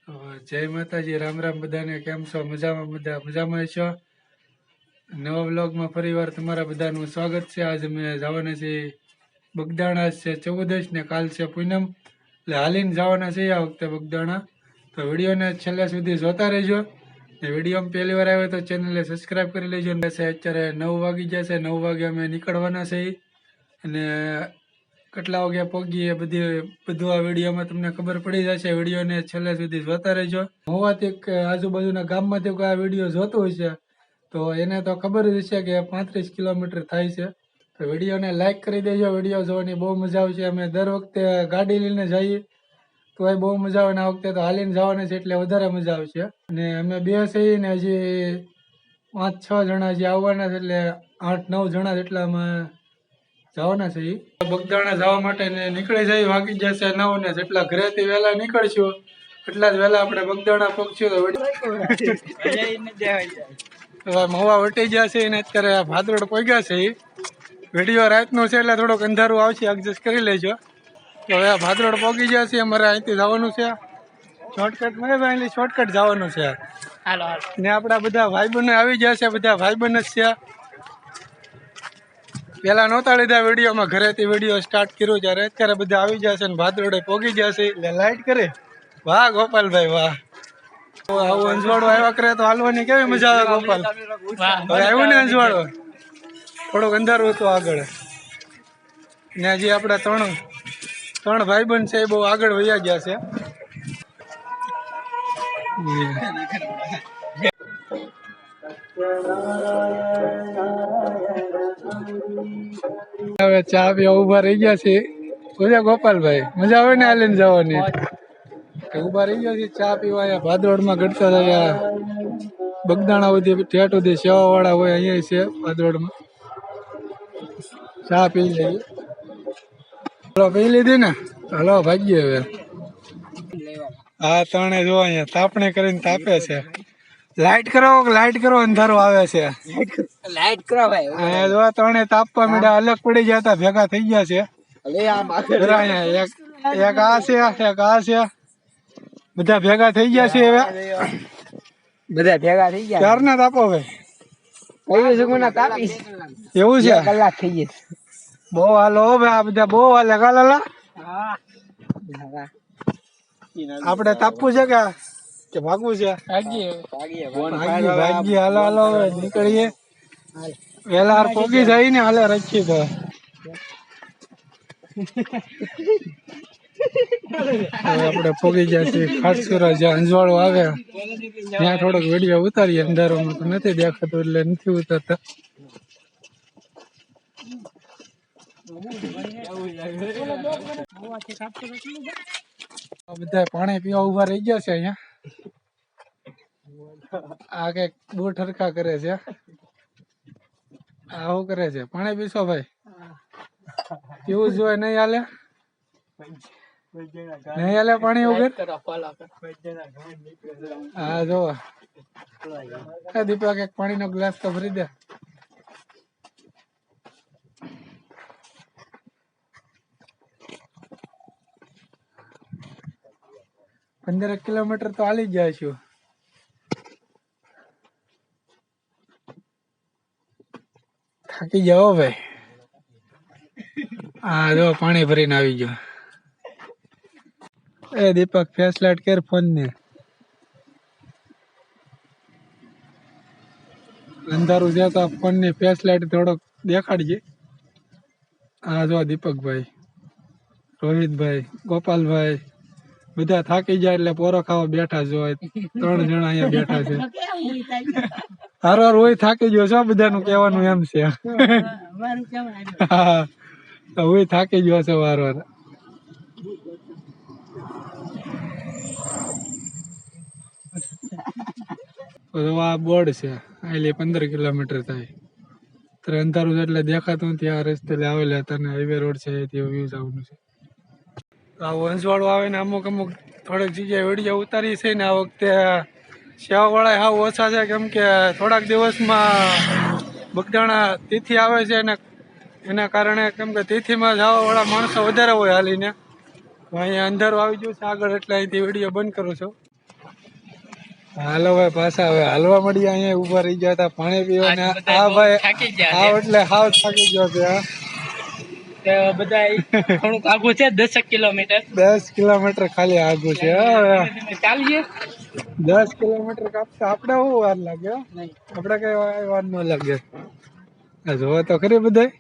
જય માતાજી, રામ રામ બધાને. કેમ છો? મજામાં? બધા મજામાં છો? નવા વ્લોગમાં ફરીવાર તમારા બધાનું સ્વાગત છે. આજે અમે જવાના છીએ બગદાણા. છે 14 ને કાલ છે પૂનમ, એટલે હાલીને જવાના છે આ વખતે બગદાણા. તો વિડીયોને છેલ્લે સુધી જોતા રહેજો. ને વિડીયોમાં પહેલી વાર આવે તો ચેનલને સબસ્ક્રાઈબ કરી લેજો. અત્યારે 9 વાગી જશે. 9 વાગે અમે નીકળવાના છીએ અને કેટલા વાગ્યા પહોંચીએ બધું આ વિડીયોમાં તમને ખબર પડી જશે. વિડીયોને છેલ્લે સુધી જોતા રહેજો. હોવાથી આજુબાજુના ગામમાંથી કોઈ આ વિડીયો જોતો હોય છે તો એને તો ખબર જ હશે કે 35 કિલોમીટર થાય છે. તો વિડીયોને લાઈક કરી દેજો. વિડીયો જોવાની બહુ મજા આવશે. અમે દર વખતે ગાડી લઈને જઈએ તો એ બહુ મજા આવે ને આ વખતે તો હાલીને જવાના છે એટલે વધારે મજા આવશે. અને અમે બે છીએ ને હજી 5-6 જણા હજી આવવાના છે, એટલે 8-9 જણા જેટલા અમે જવાના છે. બગદાણા જવા માટે નીકળી જાય વાગી જશે 9 ને જેટલા ઘરેથી વહેલા નીકળશું એટલા જ વહેલા આપણે બગદાણા પહોંચ્યું. તો મવા વટી ગયા છે ને અત્યારે ભાદરોડ પહોંચ્યા છે. વિડીયો રાતનો છે એટલે થોડોક અંધારું આવશે, એડજસ્ટ કરી લેજો. તો હવે ભાદરોડ પહોંચી ગયા છે. અમારે અહીંથી જવાનું છે શોર્ટકટ, મને શોર્ટકટ જવાનું છે ને આપણા બધા ભાઈબંધો આવી ગયા છે. બધા ભાઈબંધ જ છે. પેલા નહોતા લીધા વિડીયોમાં, ઘરેથી વિડીયો સ્ટાર્ટ કર્યો ત્યારે. અત્યારે બધા આવી જશે ને ભાદરોડે પહોંચી જશે. એટલે લાઈટ કરે. વાહ ગોપાલભાઈ વાહ. આવું અંજવાળો આવ્યા કરે તો હાલવાની કેવી મજા આવે ગોપાલ. હવે આવ્યું ને અંજવાળો, થોડુંક અંધારું હતું આગળ ને હજી આપણે ત્રણ ભાઈબંધ છે એ બહુ આગળ વયા ગયા છે. હવે ચા પીવા ઉભા રહી ગયા છે. બોલ્યા ગોપાલભાઈ, મજા આવે ને હાલીને જવાની? ઉભા રહી ગયા છે ચા પીવા. અહીંયા ભાદરોડમાં ગઢતા થયા બગદાણા સુધી ઠેઠ સુધી સેવા વાળા હોય અહીંયા છે ભાદરોડમાં. ચા પી લઈએ. હલો પી લીધી ને? હલો ભાગીએ હવે. હા તણે જો અહીંયા તાપણે કરીને તાપે છે. લાઈટ કરો અંધારો આવે છે. લાઈટ કરો ભાઈ. અહીંયા જો તણે તાપવા મીડા અલગ પડી ગયા હતા, ભેગા થઈ ગયા છે. એક આ છે બધા ભેગા થઈ ગયા છે. હવે બધા ભેગા થઈ ગયા. ક્યારના તાપો ભાઈ? એવું છે? કલાક થઈ ગઈ. બહુ હાલો ભાઈ, આ બધા બહુ હાલે. કાલા આપણે તાપવું છે કે ભાગવું છે? ભાગીએ હાલો નીકળીએ. વેલા પોગી જાય ને હાલે રાખીએ તો. આપણે પોગી ગયા છીએ ખાટસુરા, જ્યાં અંજવાળો આવે ત્યાં થોડોક વિડીયો ઉતારીએ. અંધારોમાં તો નથી દેખાતું એટલે નથી ઉતારતા. બધા પાણી પીવા ઉભા રહી ગયા છે અહીંયા. આ કઈક બૂટ હરખા કરે છે. આવું કરે છે. પાણી પીશો ભાઈ? પીવું જોઈએ નહીં હાલે? નહીં હાલે પાણી વગર? હા જો દીપક એક પાણીનો ગ્લાસ તો ભરી દે. પંદર કિલોમીટર તો હાલી જાય છું. થાકી જાઓ ભાઈ. હા જો પાણી ભરીને આવી ગયો. એ દીપક ફેસ લાઈટ કર ફોન ને. અંધારું છે તો ફોન ની ફેસ લાઈટ થોડોક દેખાડજે. હા જો દીપકભાઈ, રોહિતભાઈ, ગોપાલભાઈ બધા થાકી જાય એટલે પોરો ખાવા બેઠા જો. 3 જણા અહીંયા બેઠા છે. હારવાર હોય થાકી ગયો છો બધાનું કહેવાનું એમ છે. હા હું થાકી ગયો છે વારવાર. આ બોર્ડ છે એટલે 15 કિલોમીટર થાય. અંધારું એટલે દેખાતું નથી. આ રસ્તે આવેલા હતા ને હાઈવે રોડ છે ત્યાં વ્યૂઝ આવવાનું છે. આ વંશવાળું આવે ને અમુક થોડીક જગ્યાએ વિડીયો ઉતારી છે ને. આ વખતે સેવાવાળા હાવ ઓછા છે, કેમ કે થોડાક દિવસમાં બગદાણા તિથિ આવે છે ને એના કારણે, કેમ કે તિથિમાં જવાવાળા માણસો વધારે હોય હાલીને. અહીંયા અંધારું આવી ગયું છે આગળ એટલે અહીંથી વિડીયો બંધ કરું છું. હાલો ભાઈ પાછા હવે હાલવા મળીએ. અહીંયા ઉભા રહી ગયા હતા પાણી પીવા ને આ ભાઈ થાકી ગયા હાવ એટલે હાવ થાકી ગયો છે. બધા થોડુંક આગું છે 10 કિલોમીટર 10 કિલોમીટર ખાલી આગું છે. હવે ચાલીએ 10 કિલોમીટર કાપતા આપણે શું વાર લાગે? આપણે કઈ વાર ન લાગે. જોવો તો ખરી બધાય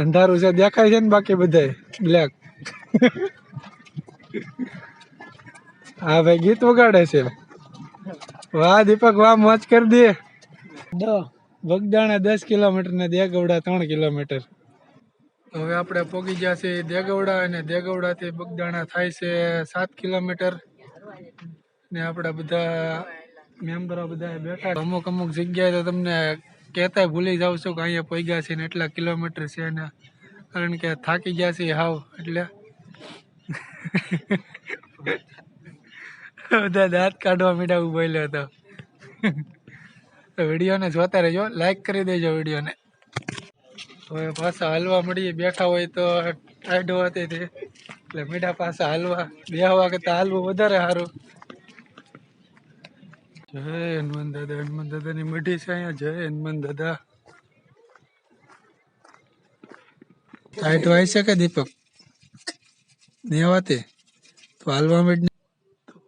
અંધારું છે દેખાય છે ને બાકી બધાય બ્લેક. હા ભાઈ ગીત વગાડે છે. વાહ દીપક વાહ મોજ કરી દે. બગદાણા 10 કિલોમીટર ને દેગવડા 3 કિલોમીટર. હવે આપણે પહોંચી ગયા છીએ દેગવડા અને દેગવડા થી બગદાણા થાય છે 7 કિલોમીટર. ને આપણા બધા મેમ્બરો બધા બેઠા. અમુક જગ્યાએ તો તમને કહેતા ભૂલી જાવ છો કે અહીંયા પહોંચ્યા છે ને એટલા કિલોમીટર છે ને, કારણ કે થાકી ગયા છે હાવ. એટલે બધા દાંત કાઢવા મીડા બોલ્યો હતો. વિડીયોને જોતા રહેજો, લાઈક કરી દેજો વિડીયોને. હવે પાછા હાલવા મળીએ. બેઠા હોય તો ટાઈડ હોતી હતી એટલે મીઠા પાછા હાલવા બેહવા કરતા હાલવું વધારે સારું. જય હનુમાન દાદા. હનુમાન દાદાની મઢી છે અહીંયા. જય હનુમાન દાદા. ટાઈટ વાય છે કે દીપક નેવાતી તો હાલવા માંડ.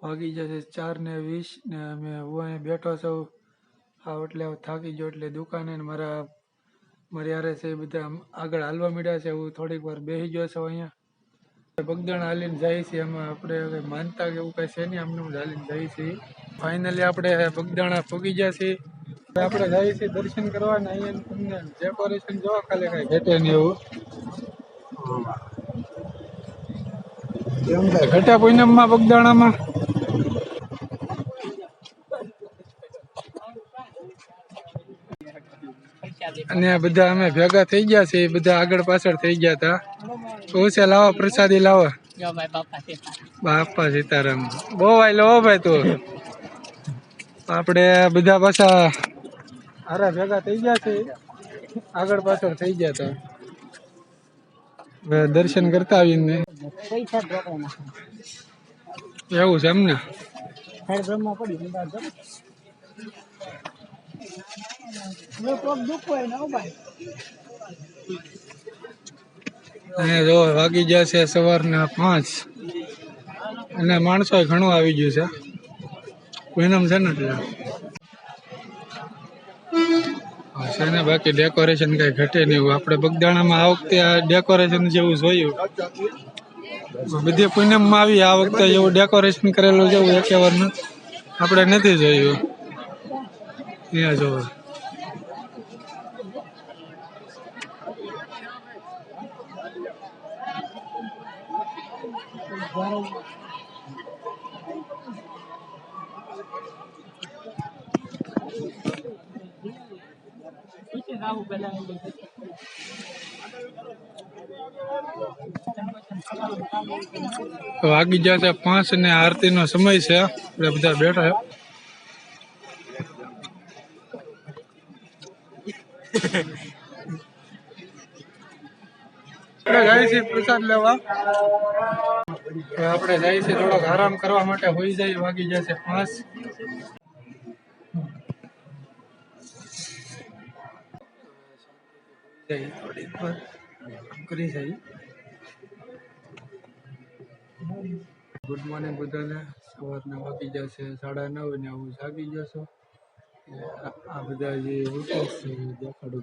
વાગી જશે 4:20 ને અમે હું અહીંયા બેઠો છું. હા એટલે થાકી ગયો એટલે દુકાને મારી હારે છે બધા આગળ હાલવા માંડ્યા છે. હું થોડીક વાર બેસી ગયો છું અહીંયા. બગદાણા હાલીને જાય છે. એમાં આપણે માનતા કે એવું કઈ છે નહીં, અમને હાલીને જાય છે. ફાઇનલી આપણે બગદાણા પહોંચી ગયા છીએ. આપણે જઈએ છીએ દર્શન કરવા ને અહીંયા તમને ડેકોરેશન જોવા ખાલી કઈ ઘટે નહીં એવું. કેમ થાય ઘટા પૂનમમાં બગદાણામાં? અને બધા અમે ભેગા થઈ ગયા છે. બધા આગળ પાછળ થઈ ગયા હતા. શું છે લાવો પ્રસાદી લાવો. બાપા સીતારામ બહુ ભાઈ લો ભાઈ. તો આપણે બધા પાછા હારા ભેગા થઈ ગયા છે. આગળ પાછળ થઈ ગયા હતા. દર્શન કરતા આવીને એવું છે એમને. જો વાગી ગયા છે સવારના 5 અને માણસો ઘણું આવી ગયું છે. પૂનમ છે ને એટલે છે ને. બાકી ડેકોરેશન કઈ ઘટે નહીં. આપણે બગદાણામાં આ વખતે આ ડેકોરેશન જેવું જોયું. બધી પૂનમમાં આવી આ વખતે એવું ડેકોરેશન કરેલું જેવું એકેવાર આપણે નથી જોયું. અહીંયા જોવો વાગી ગયા છે 5 અને આરતી નો સમય છે. એટલે બધા બેઠા આપણે જાય છે પ્રસાદ લેવા. આપણે જાય છે થોડોક આરામ કરવા માટે. હોઈ જાય. વાગી જશે 5. થોડીક વાર કરી જાય. ગુડ મોર્નિંગ બધાને. સવારના વાગી જશે 9:30 ને હું જાગી ગયો છું. આ બધા જે હોતા છે દેખાડું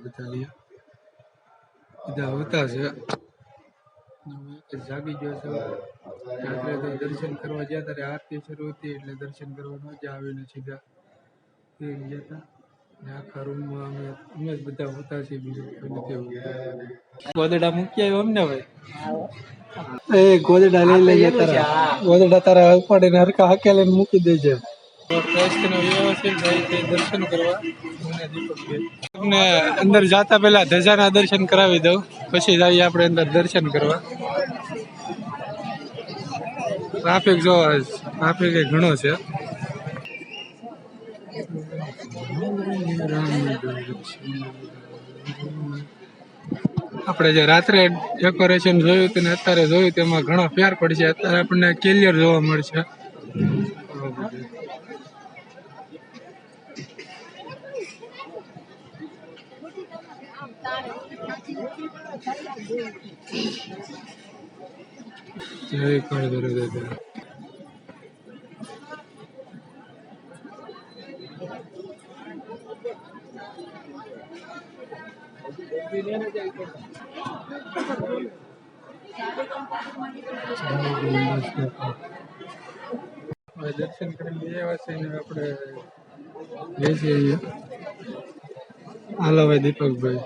બધા હોતા છે. જાગી ગયો છું. રાત્રે તો દર્શન કરવા ગયા ત્યારે આરતી શરૂ હતી એટલે દર્શન કરવા મજા આવીને સીધા ગયા હતા. આખા રૂમમાં અમે જ બધા હોતા છીએ. બીજું ગોદડા મૂકી આવ્યો અમને ભાઈ. એ ગોદડા લઈ લઈએ તારા. ગોદડા તારા ઉપાડીને હરકા હકેલીને મૂકી દેજે. દર્શન કરવા તમને અંદર જાતા પહેલા ધજાના દર્શન કરાવી દઉં, પછી જઈએ આપણે અંદર દર્શન કરવા. ટ્રાફિક જોવા ટ્રાફિક ઘણો છે. આપણે જે રાત્રે ડેકોરેશન જોયું હતું ને અત્યારે જોયું તેમાં ઘણો ફેર પડશે. અત્યારે આપણને ક્લિયર જોવા મળશે. જય કાળ ગુરુ દાદા. હવે દર્શન કરીને બે આવ્યા છે ને આપણે બેસીએ અહીંયા. હાલો ભાઈ દીપકભાઈ,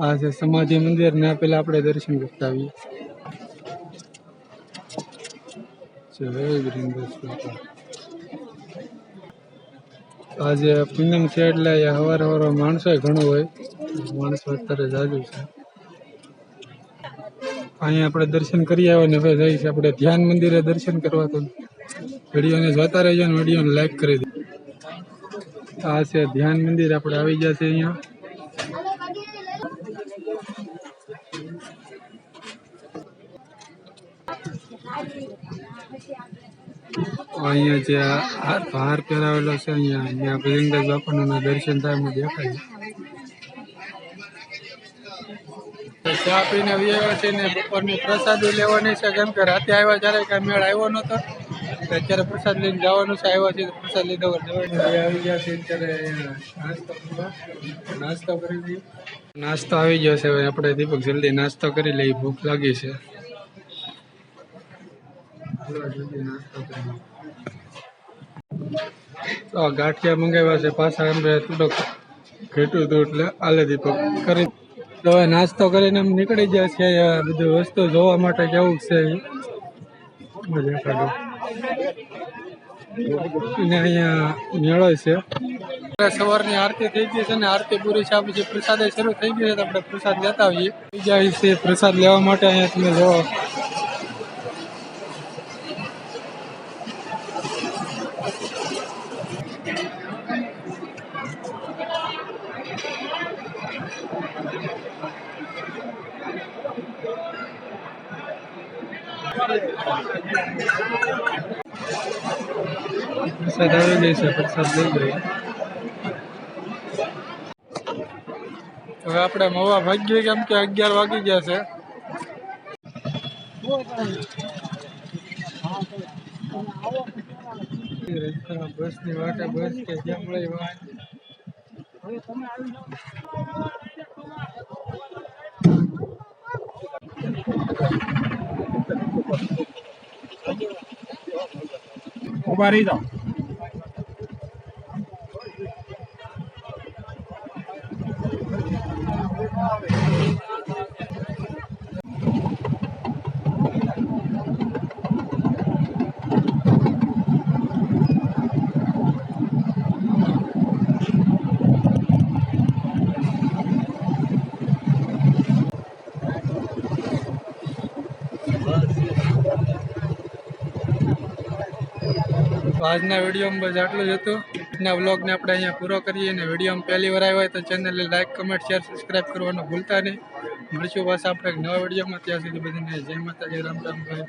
આ છે સમાધિ મંદિર ને પેલા આપણે દર્શન કરતા આવીએ. જય વીરેન્દ્ર સ્વામી. આજે પૂનમ છે એટલે હવાર માણસો ઘણું હોય, માણસો અત્યારે જાજુ છે. અહીંયા આપણે દર્શન કરી આવ્યા ને હવે જઈશ આપણે ધ્યાન મંદિરે દર્શન કરવા. તો વિડીયોને જોતા રહેજો ને વિડીયોને લાઈક કરી દો. આ છે ધ્યાન મંદિર, આપણે આવી ગયા છે અહીંયા. અહીંયા જે હાર પહેરાવેલો છે અહીંયા ભજનદાસ બાપાના દર્શન થાય એમાં દેખાય છે. ચા પીને આવ્યા છે ને બપોરની પ્રસાદી લેવાની છે, કેમ કે રાતે આવ્યા ત્યારે કઈ મેળ આવ્યો નતો. અત્યારે પ્રસાદ લઈને જવાનું છે, આવ્યા છે પ્રસાદ લીધા જવાનું. આવી ગયા છે અત્યારે નાસ્તો કરી દઈએ. નાસ્તો આવી ગયો છે, હવે આપણે દીપક જલ્દી નાસ્તો કરી લઈએ, ભૂખ લાગી છે. તો ગાંઠિયા મંગાવ્યા છે પાછા, એમ થોડોક ઘેટું હતું એટલે આલે દીપક કરી. તો હવે નાસ્તો કરીને એમ નીકળી જાય છે બધું વસ્તુ જોવા માટે. કેવું છે મજા કાઢો. અને અહીંયા મેળો છે. સવારની આરતી થઈ ગઈ છે ને આરતી પૂરી છે પછી પ્રસાદ શરૂ થઈ ગયો છે, તો આપણે પ્રસાદ લેતા આવીએ. બીજા વિશે પ્રસાદ લેવા માટે અહીંયા તમે જોવો પ્રસાદ આવી ગઈ છે, પ્રસાદ લઈ ગયો. હવે આપણે મવા ભાગ્ય કેમ કે 11 વાગી ગયા છે. બસ ની વાટે બસ કે જ્યાં મળે વાહન. ઉભા રહી જાઓ. આજના વિડીયોમાં બસ આટલું જ હતું. આજના વ્લોગને આપણે અહીંયા પૂરો કરીએ. અને વિડીયોમાં પહેલી વાર આવ્યા હોય તો ચેનલને લાઈક, કમેન્ટ, શેર, સબસ્ક્રાઈબ કરવાનું ભૂલતા નહીં. મળશું પાછા આપણે નવા વિડીયોમાં. ત્યાં સુધી બધાને જય માતાજી, રામ રામ ભાઈ.